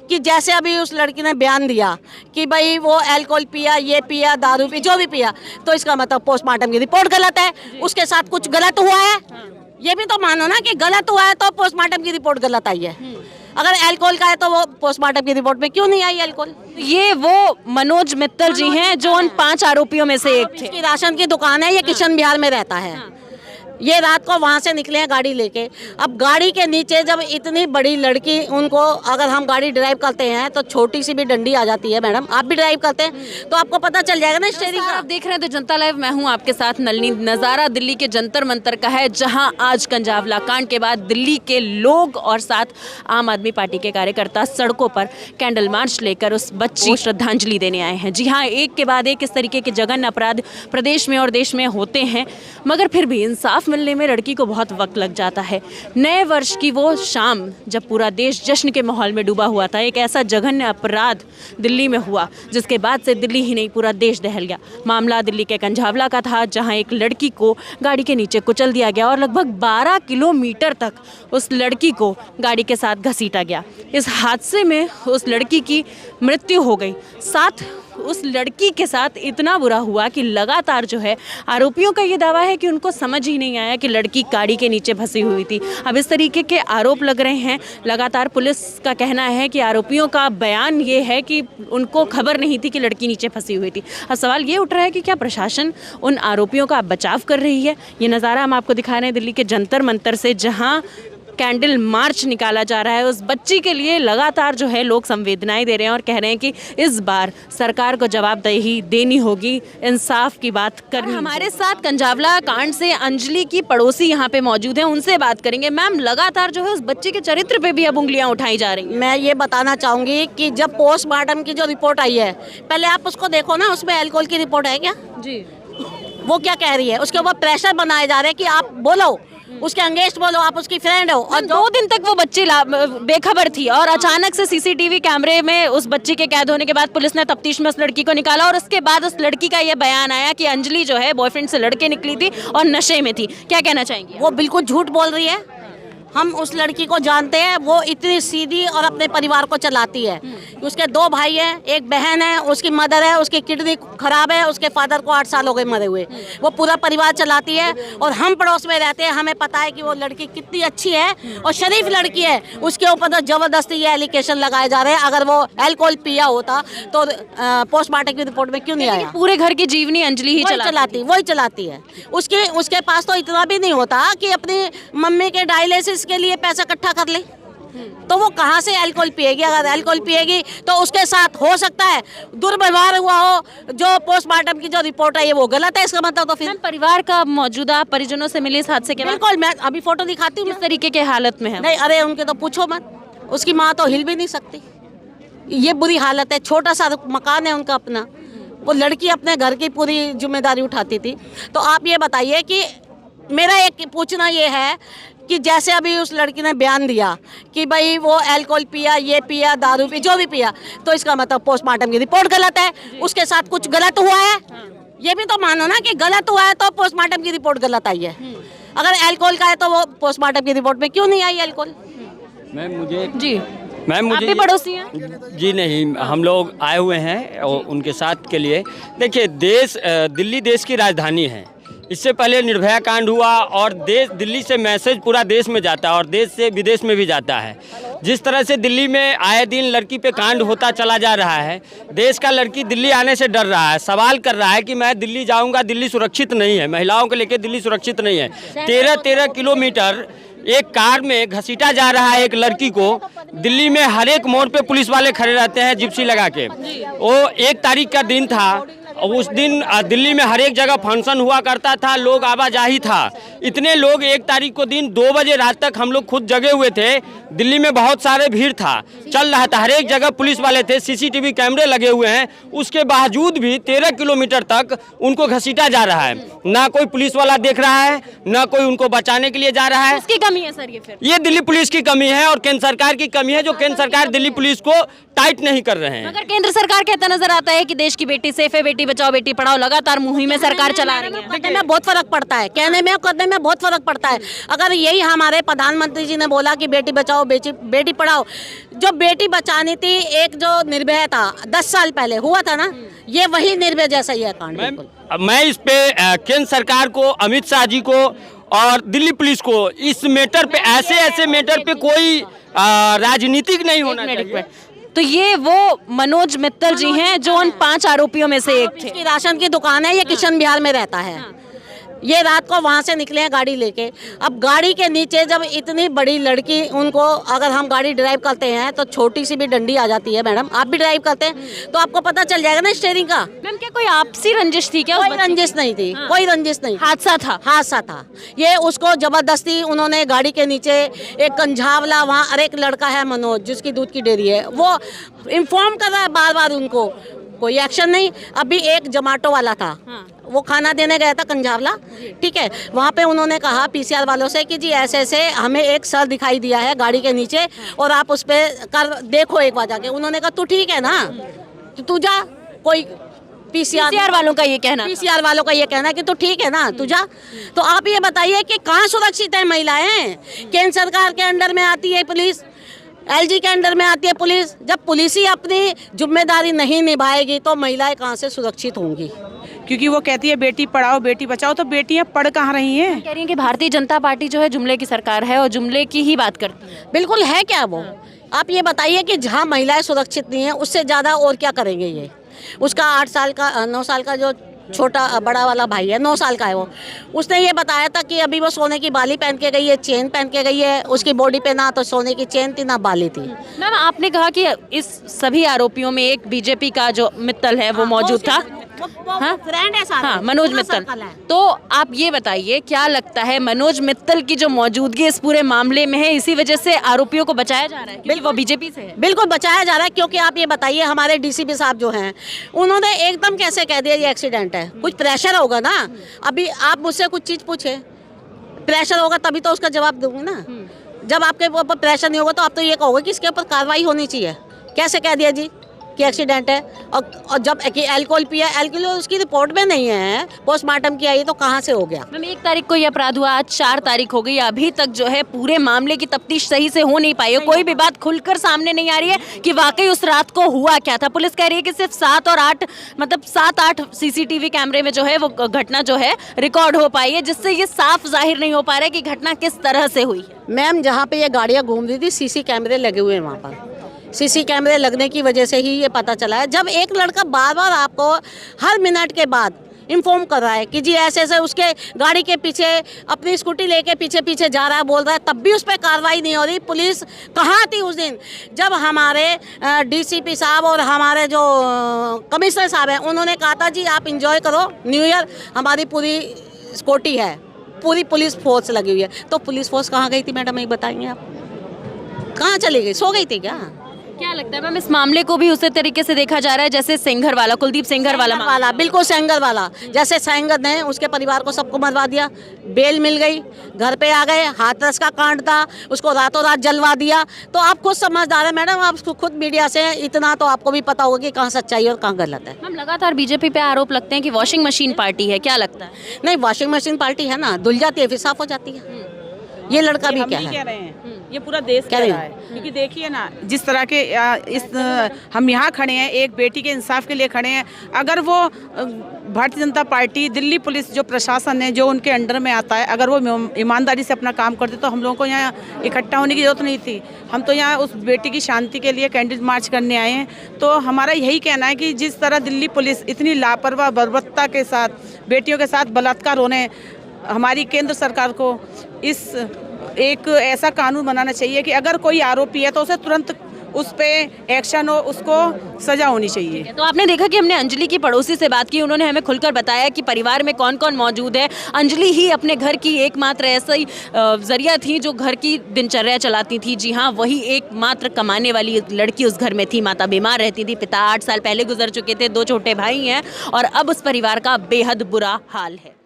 कि जैसे अभी उस लड़की ने बयान दिया कि भाई वो अल्कोहल पिया, ये पिया, दारू पी, जो भी पिया, तो इसका मतलब पोस्टमार्टम की रिपोर्ट गलत है, उसके साथ कुछ गलत हुआ है। ये भी तो मानो ना कि गलत हुआ है तो पोस्टमार्टम की रिपोर्ट गलत आई है। अगर अल्कोहल का है तो वो पोस्टमार्टम की रिपोर्ट में क्यों नहीं आई अल्कोहल? ये वो मनोज मित्तल जी हैं जो उन 5 आरोपियों में से एक थे। इसकी राशन की दुकान है, ये किशन बिहार में रहता है। ये रात को वहाँ से निकले हैं गाड़ी लेके। अब गाड़ी के नीचे जब इतनी बड़ी लड़की, उनको अगर हम गाड़ी ड्राइव करते हैं तो छोटी सी भी डंडी आ जाती है। मैडम आप भी ड्राइव करते हैं तो आपको पता चल जाएगा ना स्टीयरिंग का। आप देख रहे हैं तो जनता लाइव, मैं हूं आपके साथ नलिनी। नज़ारा दिल्ली के जंतर मंतर का है, जहां आज कंजावला कांड के बाद दिल्ली के लोग और साथ आम आदमी पार्टी के कार्यकर्ता सड़कों पर कैंडल मार्च लेकर उस बच्ची को श्रद्धांजलि देने आए हैं। जी हाँ, एक के बाद एक इस तरीके के जघन्य अपराध प्रदेश में और देश में होते हैं, मगर फिर भी इंसाफ मिलने में लड़की को बहुत वक्त लग जाता है। नए वर्ष की वो शाम जब पूरा देश जश्न के माहौल में डूबा हुआ था, एक ऐसा जघन्य अपराध दिल्ली में हुआ जिसके बाद से दिल्ली ही नहीं पूरा देश दहल गया। मामला दिल्ली के कंझावला का था, जहां एक लड़की को गाड़ी के नीचे कुचल दिया गया और लगभग 12 किलोमीटर तक उस लड़की को गाड़ी के साथ घसीटा गया। इस हादसे में उस लड़की की मृत्यु हो गई। साथ उस लड़की के साथ इतना बुरा हुआ कि लगातार जो है आरोपियों का ये दावा है कि उनको समझ ही नहीं आया कि लड़की गाड़ी के नीचे फंसी हुई थी। अब इस तरीके के आरोप लग रहे हैं। लगातार पुलिस का कहना है कि आरोपियों का बयान ये है कि उनको खबर नहीं थी कि लड़की नीचे फंसी हुई थी। अब सवाल ये उठ रहा है कि क्या प्रशासन उन आरोपियों का बचाव कर रही है? ये नज़ारा हम आपको दिखा रहे हैं दिल्ली के जंतर मंतर से, जहाँ कैंडल मार्च निकाला जा रहा है। उस बच्ची के लिए लगातार जो है लोग संवेदनाएं दे रहे हैं और कह रहे हैं कि इस बार सरकार को जवाबदेही देनी होगी, इंसाफ की बात करनी। हमारे साथ कंजावला कांड से अंजलि की पड़ोसी यहाँ पे मौजूद हैं, उनसे बात करेंगे। मैम, लगातार जो है उस बच्ची के चरित्र पे भी अब उंगलियां उठाई जा रही हैं। मैं ये बताना चाहूँगी कि जब पोस्टमार्टम की जो रिपोर्ट आई है, पहले आप उसको देखो ना, उसमें अल्कोहल की रिपोर्ट है क्या? जी, वो क्या कह रही है? उसके ऊपर प्रेशर बनाए जा रहे हैं कि आप बोलो, उसके अगेंस्ट बोलो, आप उसकी फ्रेंड हो। और 2 दिन तक वो बच्ची बेखबर थी और अचानक से सीसीटीवी कैमरे में उस बच्ची के कैद होने के बाद पुलिस ने तफ्तीश में उस लड़की को निकाला और उसके बाद उस लड़की का ये बयान आया कि अंजलि जो है बॉयफ्रेंड से लड़के निकली थी और नशे में थी। क्या कहना चाहेंगी? वो बिल्कुल झूठ बोल रही है। हम उस लड़की को जानते हैं, वो इतनी सीधी और अपने परिवार को चलाती है। उसके 2 भाई हैं, एक बहन है, उसकी मदर है, उसकी किडनी खराब है, उसके फादर को 8 साल हो गए मरे हुए। वो पूरा परिवार चलाती है और हम पड़ोस में रहते हैं, हमें पता है कि वो लड़की कितनी अच्छी है और शरीफ लड़की है। उसके ऊपर तो जबरदस्ती ये एलिगेशन लगाए जा रहे हैं। अगर वो अल्कोहल पिया होता तो पोस्टमार्टम की रिपोर्ट में क्यों नहीं आया? पूरे घर की जीवनी अंजलि ही वही चलाती है। उसके पास तो इतना भी नहीं होता कि अपनी मम्मी के डायलिसिस के लिए पैसा इकट्ठा कर ले, तो वो कहाँ से अल्कोहल पिएगी? अगर अल्कोहल पिएगी तो उसके साथ हो सकता है दुर्व्यवहार हुआ हो, जो पोस्टमार्टम की जो रिपोर्ट है ये वो गलत है। इसका मतलब तो फिर परिवार का मौजूदा परिजनों से मिले इस हादसे के बाद? बिल्कुल, मैं अभी फोटो दिखाती हूँ। किस तरीके के हालत में है? नहीं, अरे उनके तो पूछो मत, उसकी माँ तो हिल भी नहीं सकती, ये बुरी हालत है। छोटा सा मकान है उनका अपना, वो लड़की अपने घर की पूरी जिम्मेदारी उठाती थी। तो आप ये बताइए कि मेरा एक पूछना ये है कि जैसे अभी उस लड़की ने बयान दिया कि भाई वो अल्कोहल पिया, ये पिया, दारू पी, जो भी पिया, तो इसका मतलब पोस्टमार्टम की रिपोर्ट गलत है, उसके साथ कुछ गलत हुआ है। ये भी तो मानो ना कि गलत हुआ है तो पोस्टमार्टम की रिपोर्ट गलत आई है। अगर अल्कोहल का है तो वो पोस्टमार्टम की रिपोर्ट में क्यों नहीं आई अल्कोहल? मैम मुझे भी पड़ोसी हैं? जी नहीं, हम लोग आए हुए हैं और उनके साथ के लिए। देखिए, दिल्ली देश की राजधानी है। इससे पहले निर्भया कांड हुआ और दिल्ली से मैसेज पूरा देश में जाता है और देश से विदेश में भी जाता है। जिस तरह से दिल्ली में आए दिन लड़की पे कांड होता चला जा रहा है, देश का लड़की दिल्ली आने से डर रहा है, सवाल कर रहा है कि मैं दिल्ली जाऊंगा, दिल्ली सुरक्षित नहीं है, महिलाओं को लेकर दिल्ली सुरक्षित नहीं है। 13 किलोमीटर एक कार में घसीटा जा रहा है एक लड़की को। दिल्ली में हर एक मोड़ पे पुलिस वाले खड़े रहते हैं जिप्सी लगा के। वो 1 तारीख का दिन था, उस दिन दिल्ली में हर एक जगह फंक्शन हुआ करता था, लोग आवाजाही था। इतने लोग 1 तारीख को दिन 2 बजे रात तक हम लोग खुद जगे हुए थे। दिल्ली में बहुत सारे भीड़ था, चल रहा था, हर एक जगह पुलिस वाले थे, सीसीटीवी कैमरे लगे हुए हैं। उसके बावजूद भी 13 किलोमीटर तक उनको घसीटा जा रहा है। ना कोई पुलिस वाला देख रहा है, ना कोई उनको बचाने के लिए जा रहा है। इसकी कमी है सर? ये फिर ये दिल्ली पुलिस की कमी है और केंद्र सरकार की कमी है, जो केंद्र सरकार दिल्ली पुलिस को टाइट नहीं कर रहे हैं। मगर केंद्र सरकार कहता नजर आता है कि देश की बेटी सेफ है, बेटी बचाओ बेटी पढ़ाओ लगातार मुहिम में सरकार चला रही है। करने में बहुत फर्क पड़ता है, कहने में और करने में बहुत फर्क पड़ता है। अगर यही हमारे प्रधानमंत्री जी ने बोला कि बेटी बचाओ बेटी पढ़ाओ, जो बेटी बचानी थी, एक जो निर्भया था 10 साल पहले हुआ था ना, ये वही निर्भया जैसा ही है कांड। बिल्कुल मैं इस पे केंद्र सरकार को, अमित शाह जी को और दिल्ली पुलिस को इस मैटर पे, ऐसे मैटर पे कोई राजनीतिक नहीं होना चाहिए। तो ये वो मनोज मित्तल जी हैं जो उन 5 आरोपियों में से एक थे। इसकी राशन की दुकान है, ये किशन बिहार में रहता है। ये रात को वहाँ से निकले हैं गाड़ी लेके। अब गाड़ी के नीचे जब इतनी बड़ी लड़की, उनको अगर हम गाड़ी ड्राइव करते हैं तो छोटी सी भी डंडी आ जाती है। मैडम आप भी ड्राइव करते हैं तो आपको पता चल जाएगा ना स्टीयरिंग का। मैम क्या कोई आपसी रंजिश थी क्या? कोई रंजिश नहीं थी, कोई रंजिश नहीं, हादसा था ये। उसको जबरदस्ती उन्होंने गाड़ी के नीचे, एक कंझावला वहाँ, और एक लड़का है मनोज जिसकी दूध की डेयरी है, वो इन्फॉर्म कर रहा है बार बार उनको, कोई एक्शन नहीं। अभी एक जोमेटो वाला था, वो खाना देने गया था कंझावला, ठीक है, वहाँ पे उन्होंने कहा पीसीआर वालों से कि जी ऐसे ऐसे हमें एक सर दिखाई दिया है गाड़ी के नीचे और आप उस पर कर देखो एक बार जाके। उन्होंने कहा तू ठीक है ना, तो तू जा। कोई पीसीआर वालों का ये कहना कि तू ठीक है ना, तू जा। तो आप ये बताइए कि कहाँ सुरक्षित है महिलाएं? केंद्र सरकार के अंडर में आती है पुलिस, एलजी के अंडर में आती है पुलिस। जब पुलिस ही अपनी जिम्मेदारी नहीं निभाएगी तो महिलाएं कहाँ से सुरक्षित होंगी? क्योंकि वो कहती है बेटी पढ़ाओ बेटी बचाओ, तो बेटियां पढ़ कहाँ रही हैं? कह रही हैं कि भारतीय जनता पार्टी जो है जुमले की सरकार है और जुमले की ही बात करती है। बिल्कुल है क्या वो? आप ये बताइए कि जहाँ महिलाएं सुरक्षित नहीं है उससे ज़्यादा और क्या करेंगे ये? उसका 9 साल का जो छोटा बड़ा वाला भाई है, 9 साल का है वो, उसने ये बताया था कि अभी वो सोने की बाली पहन के गई है, चेन पहन के गई है। उसकी बॉडी पे ना तो सोने की चेन थी ना बाली थी। मैम आपने कहा कि इस सभी आरोपियों में एक बीजेपी का जो मित्तल है वो मौजूद था, फ्रेंड है सारा, हाँ मनोज मित्तल। तो आप ये बताइए क्या लगता है मनोज मित्तल की जो मौजूदगी इस पूरे मामले में है, इसी वजह से आरोपियों को बचाया जा रहा है क्योंकि वो बीजेपी से है? बिल्कुल बचाया जा रहा है, क्योंकि आप ये बताइए हमारे डीसीपी साहब जो हैं उन्होंने एकदम कैसे कह दिया ये एक्सीडेंट है। कुछ प्रेशर होगा ना, अभी आप मुझसे कुछ चीज़ पूछे, प्रेशर होगा तभी तो उसका जवाब दूंगी ना। जब आपके ऊपर प्रेशर नहीं होगा तो आप तो ये कहोगे कि इसके ऊपर कार्रवाई होनी चाहिए। कैसे कह दिया जी कि एक्सीडेंट है? और जब अल्कोहल पिया, अल्कोहल उसकी रिपोर्ट में नहीं है, पोस्टमार्टम किया, ये तो कहाँ से हो गया? मैम 1 तारीख को ये अपराध हुआ, आज 4 तारीख हो गई, अभी तक जो है पूरे मामले की तफ्तीश सही से हो नहीं पाई है। कोई भी बात खुलकर सामने नहीं आ रही है कि वाकई उस रात को हुआ क्या था। पुलिस कह रही है कि सिर्फ 7 और 8 मतलब 7-8 सीसीटीवी कैमरे में जो है वो घटना जो है रिकॉर्ड हो पाई है, जिससे ये साफ जाहिर नहीं हो पा रहा है कि घटना किस तरह से हुई है। मैम जहाँ पे ये गाड़ियाँ घूम रही थी सीसी कैमरे लगे हुए हैं, वहाँ पर सीसी कैमरे लगने की वजह से ही ये पता चला है। जब एक लड़का बार बार आपको हर मिनट के बाद इन्फॉर्म कर रहा है कि जी ऐसे ऐसे उसके गाड़ी के पीछे अपनी स्कूटी लेके पीछे पीछे जा रहा है, बोल रहा है, तब भी उस पर कार्रवाई नहीं हो रही। पुलिस कहाँ थी उस दिन जब हमारे डीसीपी साहब और हमारे जो कमिश्नर साहब हैं उन्होंने कहा था जी आप इंजॉय करो न्यू ईयर, हमारी पूरी सिक्योरिटी है, पूरी पुलिस फोर्स लगी हुई है। तो पुलिस फोर्स कहाँ गई थी मैडम, ये बताएंगे आप? कहाँ चली गई? सो गई थी क्या? क्या लगता है मैम इस मामले को भी उसी तरीके से देखा जा रहा है जैसे सेंगर वाला, कुलदीप सेंगर वाला? बिल्कुल सेंगर वाला, जैसे सेंगर ने उसके परिवार को सबको मरवा दिया, बेल मिल गई, घर पे आ गए, हाथरस का कांड था, उसको रातों रात जलवा दिया। तो आप खुद समझदार है मैडम, आप खुद मीडिया से इतना तो आपको भी पता होगा कि कहाँ सच्चाई है और कहाँ गलत है। मैम लगातार बीजेपी पे आरोप लगते हैं कि वॉशिंग मशीन पार्टी है, क्या लगता है? नहीं, वॉशिंग मशीन पार्टी है ना, धुल जाती है फिर साफ हो जाती है। ये लड़का भी क्या कह है? रहे हैं, ये पूरा देश कह रहा है। क्योंकि देखिए ना जिस तरह के हम यहाँ खड़े हैं एक बेटी के इंसाफ के लिए खड़े हैं। अगर वो भारतीय जनता पार्टी, दिल्ली पुलिस जो प्रशासन है जो उनके अंडर में आता है, अगर वो ईमानदारी से अपना काम करते तो हम लोगों को यहाँ इकट्ठा होने की जरूरत नहीं थी। हम तो यहाँ उस बेटी की शांति के लिए कैंडल मार्च करने आए हैं। तो हमारा यही कहना है कि जिस तरह दिल्ली पुलिस इतनी लापरवाह बर्बरता के साथ बेटियों के साथ बलात्कार होने, हमारी केंद्र सरकार को इस एक ऐसा कानून बनाना चाहिए कि अगर कोई आरोपी है तो उसे तुरंत उस पे एक्शन हो, उसको सजा होनी चाहिए। तो आपने देखा कि हमने अंजलि की पड़ोसी से बात की, उन्होंने हमें खुलकर बताया कि परिवार में कौन कौन मौजूद है। अंजलि ही अपने घर की एकमात्र ऐसा ही जरिया थी जो घर की दिनचर्या चलाती थी। जी हाँ, वही एकमात्र कमाने वाली लड़की उस घर में थी। माता बीमार रहती थी, पिता 8 साल पहले गुजर चुके थे, 2 छोटे भाई हैं और अब उस परिवार का बेहद बुरा हाल है।